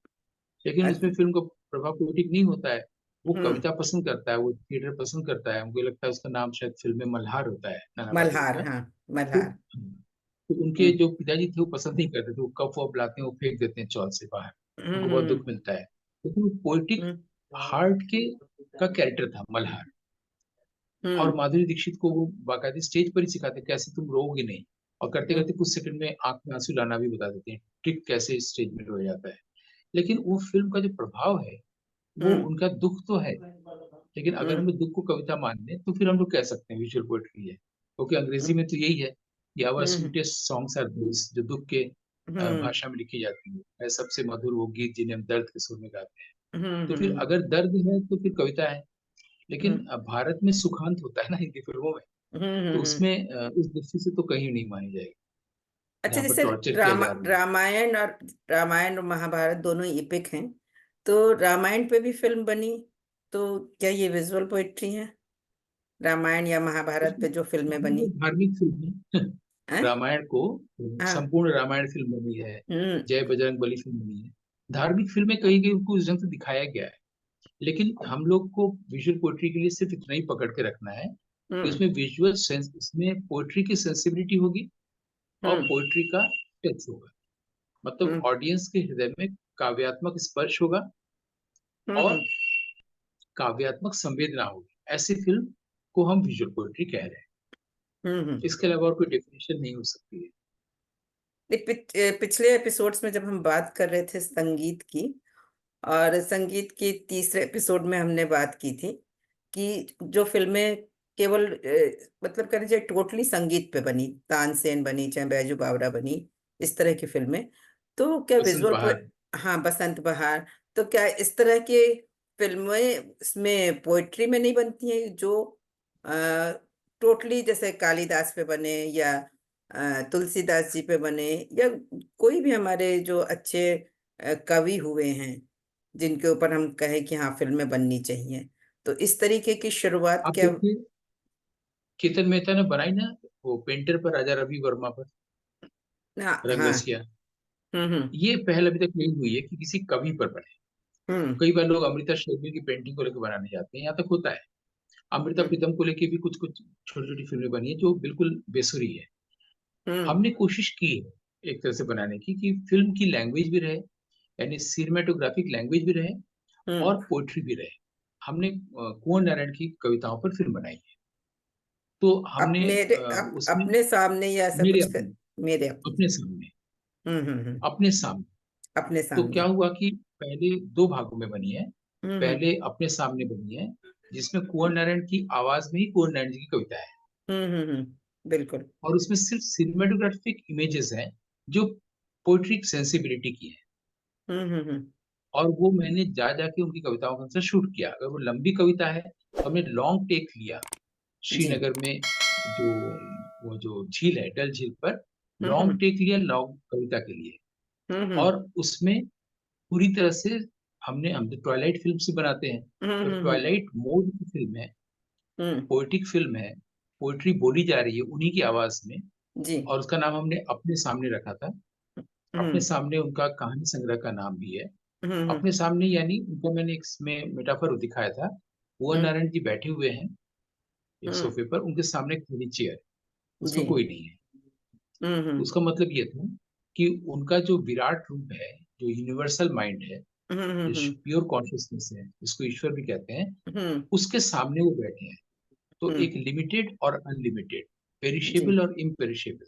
लेकिन अच्छा। उसमें फिल्म का प्रभाव पोएटिक नहीं होता है। वो हम्म। कविता पसंद करता है, वो थिएटर पसंद करता है। मुझे लगता है उसका नाम शायद फिल्म में मल्हार होता है, नाना मल्हार, पाटेकर का। हाँ। तो मल्हार। तो उनके हम्म जो पिताजी थे वो पसंद नहीं करते थे, वो कप वप लाते हैं वो फेंक देते हैं चौल से बाहर। उनको बहुत हम्म दुख मिलता है, लेकिन वो पोएटिक हम्म हार्ट के का कैरेक्टर था मल्हार। और हम्म माधुरी दीक्षित को वो बाकायदे स्टेज पर ही सिखाते कैसे तुम रोओगे नहीं, और करते हम्म करते कुछ सेकंड में आंख में आंसू लाना भी बता देते हैं, ट्रिक कैसे स्टेज में रोया जाता है। लेकिन वो फिल्म का जो प्रभाव है, वो हम्म उनका दुख तो है, लेकिन अगर हम्म हम दुख को कविता मान लें तो फिर हम लोग कह सकते हैं विजुअल पोएट्री है, क्योंकि अंग्रेजी में तो यही है कि our hmm sweetest songs are those, जो दुख के हम्म भाषा में लिखी जाती है सबसे मधुर वो गीत जिन्हें हम दर्द के सुर में गाते हैं। तो फिर हम्म अगर दर्द है तो फिर कविता है। लेकिन हम्म भारत में सुखांत होता है ना हिंदी फिल्मों में, तो हम्म। उसमें उस दृष्टि से तो कहीं नहीं मानी जाएगी, अच्छा, जहाँ पर जैसे टॉर्चर किया जा रहा है। रामायण और महाभारत दोनों एपिक हैं, तो रामायण पे भी फिल्म बनी, तो क्या ये विजुअल पोएट्री है? रामायण या महाभारत पे उसमें जो फिल्में उसमें बनी वो धार्मिक फिल्म है। हैं? रामायण को हाँ। संपूर्ण रामायण फिल्म बनी है, हम्म जय बजरंग बली फिल्म बनी है। धार्मिक फिल्में कही गई, उनको उस ढंग से दिखाया गया है। लेकिन हम लोग को विजुअल पोएट्री के लिए सिर्फ इतना ही पकड़ के रखना है कि हम्म उसमें विजुअल सेंस, इसमें पोएट्री की सेंसिबिलिटी होगी और हम्म पोएट्री का टच होगा, मतलब हम्म ऑडियंस के हृदय में काव्यात्मक स्पर्श होगा और हम्म काव्यात्मक संवेदना होगी। ऐसी फिल्म को हम विजुअल पोएट्री कह रहे हैं। हम्म। इसके अलावा और कोई डेफिनेशन नहीं हो सकती है। पिछले एपिसोड्स में जब हम बात कर रहे थे संगीत की, और संगीत की तीसरे एपिसोड में हमने बात की थी कि जो फिल्में केवल मतलब कहना चाहिए टोटली संगीत पे बनी, तानसेन बनी चाहे बैजू बावरा बनी, इस तरह की फिल्में, तो क्या बसंत विजुअल बहार। हाँ, बसंत बहार, तो क्या इस तरह की फिल्में इसमें पोइट्री में नहीं बनती हैं जो टोटली जैसे कालिदास पे बने, या तुलसीदास जी पे बने, या कोई भी हमारे जो अच्छे कवि हुए हैं जिनके ऊपर हम कहें कि हाँ फिल्में बननी चाहिए, तो इस तरीके की शुरुआत आप क्या? देखिए, केतन मेहता ने बनाई ना वो पेंटर पर, राजा रवि वर्मा पर, हाँ रंग हाँ। रसिया। हम्म ये पहल अभी तक नहीं हुई है कि किसी कवि पर बने। हम्म कई बार लोग अमृता शेरगिल की पेंटिंग को लेकर बनाने जाते हैं, यहाँ तक होता है। अमृता हम्म प्रीतम को लेके भी कुछ कुछ छोटी छोटी फिल्में बनी है जो बिल्कुल बेसुरी है। हम्म हमने कोशिश की है एक तरह से बनाने की कि फिल्म की लैंग्वेज भी रहे, यानी सिनेमेटोग्राफिक लैंग्वेज भी रहे हम्म। और पोएट्री भी रहे। हमने कुंवर नारायण की कविताओं पर फिल्म बनाई है। तो अब हमने मेरे उसमें अपने सामने या ऐसा मेरे कुछ अपने मेरे अपने। अपने सामने हम्म। अपने सामने। अपने तो क्या सामने। हुआ कि पहले दो भागों में बनी है। हम्म पहले अपने सामने बनी है, जिसमें कुंवर नारायण की आवाज में ही कुंवर नारायण जी की कविता है, बिल्कुल। और उसमें सिर्फ सिनेमेटोग्राफिक इमेजेस हैं जो पोइट्रिक सेंसिबिलिटी की है। हम्म। और वो मैंने जा जाके उनकी कविताओं के अनुसार शूट किया। अगर वो लंबी कविता है तो हमने लॉन्ग टेक लिया जी। श्रीनगर में, जो वो जो झील है डल झील पर, हम्म। लॉन्ग टेक लिया लॉन्ग कविता के लिए। हम्म। और उसमें पूरी तरह से हम तो ट्वाइलाइट फिल्म से बनाते हैं, हम्म। तो हम्म। ट्वाइलाइट मोड की फिल्म है, हम्म। पोएटिक फिल्म है, पोएट्री बोली जा रही है उन्हीं की आवाज में। जी। और उसका नाम हमने अपने सामने रखा था। अपने हम्म। सामने उनका कहानी संग्रह का नाम भी है। हम्म। अपने सामने यानी उनको मैंने इसमें मेटाफर दिखाया था, कुंवर हम्म। नारायण जी बैठे हुए हैं एक हम्म। सोफे पर, उनके सामने एक खाली चेयर, जी। उसमें कोई नहीं है। तो हम्म। उसका मतलब ये था कि उनका जो विराट रूप है, जो यूनिवर्सल माइंड है, हम्म। जो हम्म। प्योर कॉन्शियसनेस है, जिसको ईश्वर भी कहते हैं, हम्म। उसके सामने वो बैठे हैं। तो हम्म। एक लिमिटेड और अनलिमिटेड, जी। पेरिशेबल और इम्पेरिशेबल,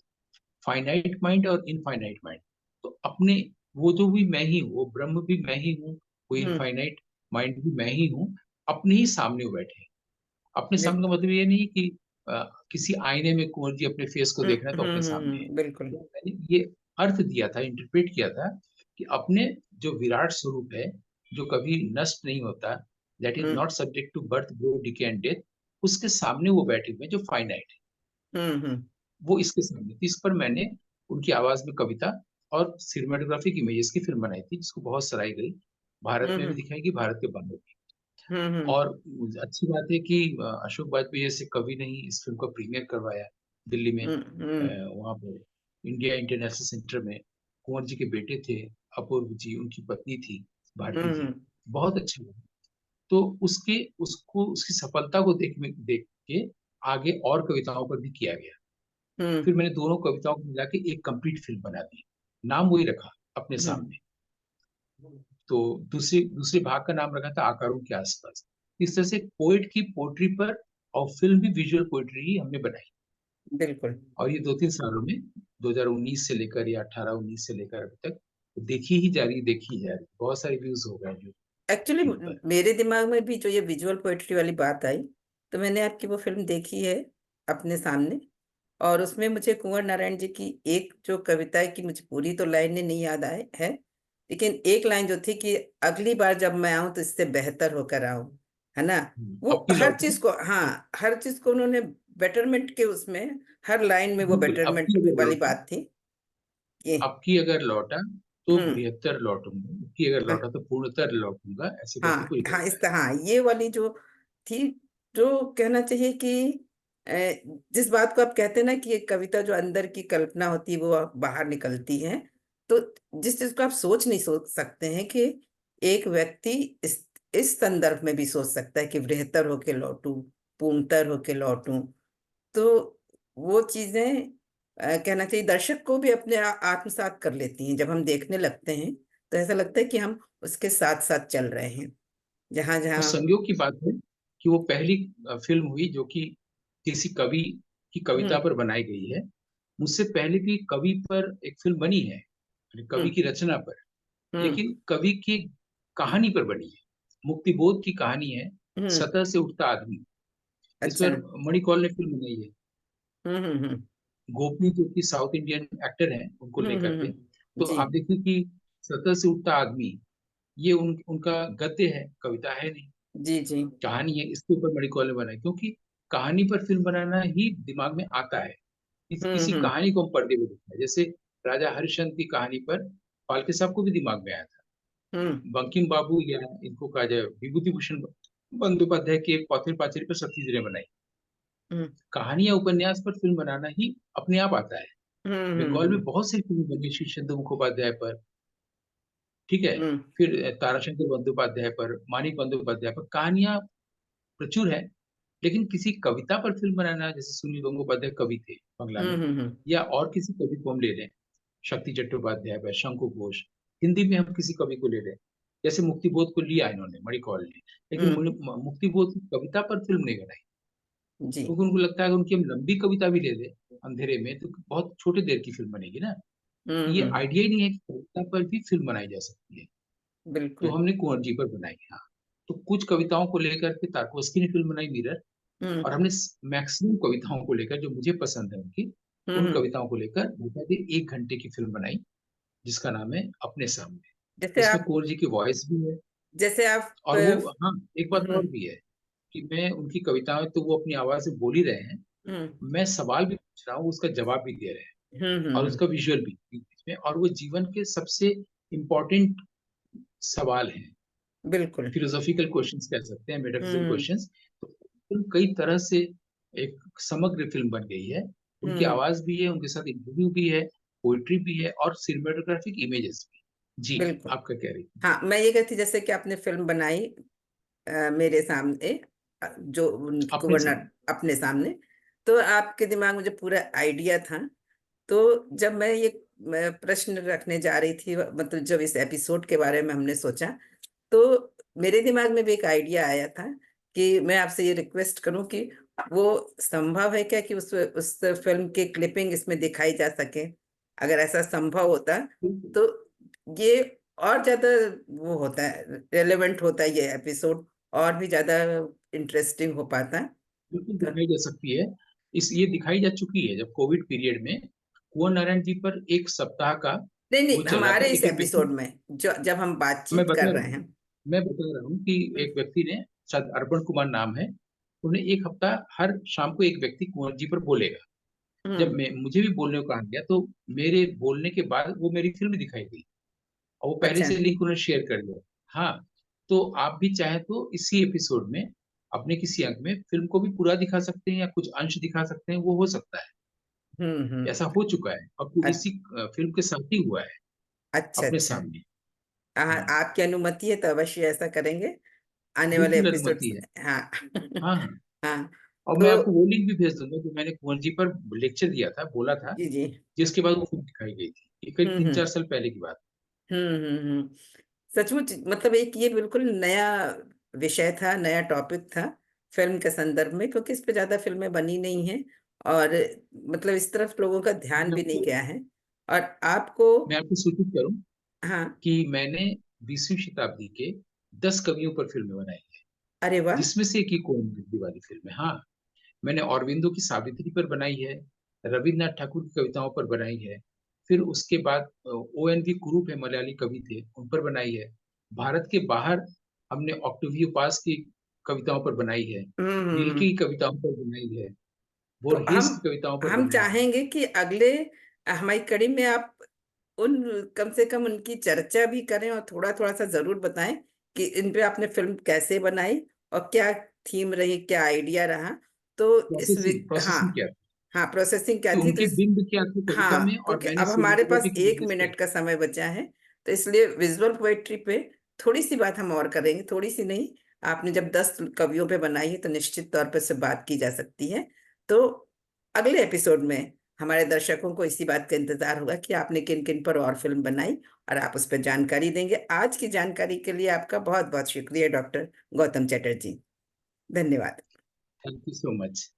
फाइनाइट माइंड और इनफाइनाइट माइंड। तो अपने, वो जो भी मैं ही हूँ, वो ब्रह्म भी मैं ही हूँ, वो हम्म। इनफाइनाइट माइंड भी मैं ही हूँ। अपने ही सामने वो बैठे हैं। अपने सामने का बिल्कुल। मतलब ये नहीं कि किसी आईने में कुंवर जी अपने फेस को देख रहे हैं तो अपने सामने है। बिल्कुल। तो मैंने ये अर्थ दिया था, इंटरप्रेट किया था कि अपने जो विराट स्वरूप है, जो कभी नष्ट नहीं होता, that is hmm. Not subject to birth growth decay and death, उसके सामने वो बैठे हुए हैं जो फाइनाइट है। हम्म। वो इसके सामने, तो इस पर मैंने उनकी आवाज में कविता और सिनेमाटोग्राफिक इमेजेस की फिल्म बनाई थी, जिसको बहुत सराही गई, भारत में भी हम्म। दिखाई गई, भारत के बाहर भी। हम्म। और अच्छी बात है कि अशोक वाजपेयी जैसे कवि ने ही इस फिल्म का प्रीमियर करवाया दिल्ली में, हम्म। वहाँ पर इंडिया इंटरनेशनल सेंटर में। कुंवर जी के बेटे थे अपूर्व जी, उनकी पत्नी थी भारती जी। हम्म। बहुत अच्छा लगा। तो उसके उसको उसकी सफलता को देख के आगे और कविताओं पर भी किया गया। हम्म। फिर मैंने दोनों कविताओं को मिला के एक कंप्लीट फिल्म बना दी, नाम वही रखा, अपने हम्म। सामने। तो दूसरे दूसरे भाग का नाम रखा था आकारों के आसपास। इस तरह से पोएट की पोट्री पर, और फिल्म भी विजुअल पोएट्री ही हमने बनाई। बिल्कुल। और ये 2-3 सालों में, 2019 से लेकर या 18-19 से लेकर अभी तक देखी ही जा रही, देखी ही जा रही, बहुत सारे व्यूज हो गए जो एक्चुअली फिल्म पर। मेरे दिमाग में भी जो ये विजुअल पोएट्री वाली बात आई, तो मैंने आपकी वो फिल्म देखी है अपने सामने। और उसमें मुझे कुंवर नारायण जी की एक जो कविता है, कि मुझे पूरी तो लाइनें नहीं याद आए है, लेकिन एक लाइन जो थी कि अगली बार जब मैं आऊं तो इससे बेहतर होकर आऊं, है ना। वो अब की हर लौटे, चीज को, हाँ, हर चीज को उन्होंने बेटरमेंट के उसमें, हर लाइन में वो बिल्कुल अब बेटरमेंट की अगर वाली लौटा, बात थी कि अब की अगर लौटा तो हम्म। बृहत्तर लौटूंगा, अब की अगर लौटा तो पूर्णतर लौटूंगा, ऐसे करके हाँ पूरी हाँ, कविता इस है। तरह, हाँ, ये वाली जो थी, जो कहना चाहिए कि अ, जिस बात को आप कहते हैं ना कि एक कविता जो अंदर की कल्पना होती है वो बाहर निकलती है। तो जिस चीज को आप सोच सकते हैं कि एक व्यक्ति इस संदर्भ में भी सोच सकता है कि बेहतर होके लौटूं, पूर्णतर होके लौटूं। तो वो चीजें कहना चाहिए दर्शक को भी अपने आत्मसात कर लेती हैं। जब हम देखने लगते हैं तो ऐसा लगता है कि हम उसके साथ साथ चल रहे हैं, जहां और जहां। संयोग की बात है कि वो पहली फिल्म हुई जो कि किसी कवि की कविता हम्म। पर बनाई गई है। मुझसे पहले भी कवि पर एक फिल्म बनी है, यानी कवि हम्म। की रचना पर, हम्म। लेकिन कवि की कहानी पर बनी है। मुक्तिबोध की कहानी है, हम्म। सतह से उठता आदमी। इस अच्छा। पर मणिकौल ने फिल्म बनाई है। हम्म। गोपी जो कि साउथ इंडियन एक्टर हैं, उनको लेकर के। तो जी। आप देखिए कि सतह से उठता आदमी, ये उनका गद्य है, कविता है नहीं, जी। जी। कहानी है। इसके ऊपर मणिकौल ने बनाई, क्योंकि कहानी पर फिल्म बनाना ही दिमाग में आता है। किसी हम्म। कहानी को हम पर्दे में देखते हैं, जैसे राजा हरिश्चंद्र की कहानी पर फाल्के साहब को भी दिमाग में आया था। हम्म। बंकिम बाबू या इनको कहा जाए विभूति भूषण बंदोपाध्याय के पौथिर पांचाली पर सब चीजें बनाई। हम्म। कहानी या उपन्यास पर फिल्म बनाना ही अपने आप आता है। बंगाल में हम्म। बहुत सी फिल्म बनी श्री चंद्र मुखोपाध्याय पर, ठीक है। हम्म। फिर ताराशंकर बंदोपाध्याय पर, मानिक बंदोपाध्याय पर कहानियां प्रचुर है। लेकिन किसी कविता पर फिल्म बनाना, जैसे सुनील गंगोपाध्याय कवि थे बंगला में, हम्म। या और किसी कवि को हम ले लें, शक्ति चट्टोपाध्याय पर, शंकु घोष, हिंदी में हम किसी कवि को ले लें, जैसे मुक्तिबोध को लिया इन्होंने मणिकौल ने, लेकिन हम्म। मुक्तिबोध की कविता पर फिल्म नहीं बनाई, जी। क्योंकि उनको लगता है कि उनकी हम लंबी कविता भी ले लें अंधेरे में तो बहुत छोटे देर की फिल्म बनेगी ना। ये हम्म। आइडिया ही नहीं है कि कविता पर भी फिल्म बनाई जा सकती है। तो बिल्कुल। हमने कुंवर जी पर बनाई, हाँ। तो कुछ कविताओं को लेकर के तारकोस्की ने फिल्म बनाई मिरर। हम्म। और हमने मैक्सिमम कविताओं को लेकर, जो मुझे पसंद है उनकी, उन हम्म। कविताओं को लेकर एक घंटे की फिल्म बनाई, जिसका नाम है अपने सामने। जैसे इसमें आप कुंवर जी की वॉइस भी है। जैसे आप और वो, हाँ, एक बात और हम्म भी है कि मैं उनकी कविताएं तो वो अपनी आवाज से बोल ही रहे हैं, हम्म मैं सवाल भी पूछ रहा हूँ, उसका जवाब भी दे रहे हैं, और हम्म। उसका विजुअल भी बीच में, और वो जीवन के सबसे इम्पोर्टेंट सवाल हैं, बिल्कुल। फिलोसॉफिकल क्वेश्चंस कह सकते हैं, मेटाफिजिकल हम्म क्वेश्चंस। तो फिल्म कई तरह से एक समग्र फिल्म बन गई है। उनकी हम्म। आवाज भी है, उनके साथ इंटरव्यू भी है, पोइट्री भी है, और सिनेमेटोग्राफिक इमेजेस भी। जी, बिल्कुल। आप क्या कह रही थी? हाँ, मैं ये कहती जैसे कि आपने फिल्म बनाई मेरे सामने, जो उनकी अपने गवर्नर सामने। अपने सामने, तो आपके दिमाग में जो पूरा आइडिया था, तो जब मैं प्रश्न रखने जा रही थी, मतलब जब इस एपिसोड के बारे में हमने सोचा, तो मेरे दिमाग में भी एक आइडिया आया था कि मैं आपसे ये रिक्वेस्ट करूं कि वो संभव है क्या कि उस फिल्म की क्लिपिंग इसमें दिखाई जा सके। अगर ऐसा संभव होता बिल्कुल, तो ये और ज्यादा वो होता है, रेलेवेंट होता है ये एपिसोड, और भी ज्यादा इंटरेस्टिंग हो पाता। बिल्कुल तो दिखाई जा सकती है। ये दिखाई जा चुकी है जब कोविड पीरियड में कुंवर नारायण जी पर एक सप्ताह का नहीं वो नहीं, चल रहा था। हमारे इस एक एक व्यक्ति, एपिसोड में जो जब हम मैं बातचीत कर बता रहा रहे हूँ हैं। मैं बता रहा हूँ कि हम्म एक व्यक्ति ने, शायद अर्पण कुमार नाम है, उन्हें एक हफ्ता हर शाम को एक व्यक्ति कुंवर जी पर बोलेगा। जब हम्म, मैं मुझे भी बोलने को कहा गया, तो मेरे बोलने के बाद वो मेरी फिल्म दिखाई गई, और वो पहले अच्छा। से लिंक उन्होंने शेयर कर दिया। हाँ, तो आप भी चाहे तो इसी एपिसोड में अपने किसी अंक में फिल्म को भी पूरा दिखा सकते हैं, या कुछ अंश दिखा सकते हैं, वो हो सकता है। ऐसा हो चुका है, और पूरी अ- इसी फिल्म के साथ ही हुआ है, अच्छा अपने अच्छा। सामने। हाँ, हाँ, आपकी अनुमति है तो अवश्य ऐसा करेंगे आने वाले बिल्कुल एपिसोड्स अनुमति है। में। हाँ हाँ, हाँ। हाँ। और मैं आपको तो वो लिंक भी भेज दूंगा जो मैंने कुंवर जी पर लेक्चर दिया था, बोला था, जी जी। जिसके बाद वो फिल्म दिखाई गई थी। ये करीब तीन हम्म। चार साल पहले की बात हम्म। सचमुच मतलब एक ये बिल्कुल नया विषय था, नया टॉपिक था फिल्म के संदर्भ में, क्योंकि इस पे ज्यादा फिल्में बनी नहीं हैं, और मतलब इस तरफ लोगों का है। ध्यान भी नहीं गया है। और आपको मैं आपको सूचित करूं हाँ। कि मैंने 20वीं शताब्दी के 10 कवियों पर फिल्में बनाई है, अरे वाह। जिसमें से एक ही कोयम वाली फिल्म है। हाँ, मैंने औरबिंदो की सावित्री पर बनाई है, रविन्द्रनाथ ठाकुर की कविताओं पर बनाई है, फिर उसके बाद ONV कुरूप है, मलयाली कवि थे, उन पर बनाई है। भारत के बाहर हमने ऑक्टेवियो पास की कविताओं पर बनाई है, रिल्के हम्म। की कविताओं पर बनाई है, तो बोरहेस की कविताओं पर हम बनाई है। चाहेंगे कि अगले हमारी कड़ी में आप उन कम से कम उनकी चर्चा भी करें, और थोड़ा थोड़ा सा जरूर बताएं कि इन पे आपने फिल्म कैसे बनाई, और क्या थीम रही, क्या आइडिया रहा। तो प्रोसेसिंग हाँ प्रोसेसिंग क्या थी, हाँ, प्रोसेसिंग क्या कि थी, तो उनके बिंब क्या थे कविता हाँ, में, और क्योंकि मैंने अब हमारे पास सिनेमेटोग्राफिक एक इमेजेस मिनट क्या। का समय बचा है, तो इसलिए विजुअल पोएट्री पे थोड़ी सी बात हम और करेंगे, थोड़ी सी नहीं। आपने जब 10 कवियों पे बनाई है तो निश्चित तौर पे से बात की जा सकती है। तो अगले एपिसोड में हमारे दर्शकों को इसी बात का इंतजार होगा कि आपने किन किन पर और फिल्म बनाई, और आप उस पर जानकारी देंगे। आज की जानकारी के लिए आपका बहुत बहुत शुक्रिया, डॉक्टर गौतम चटर्जी। धन्यवाद। Thank you so much.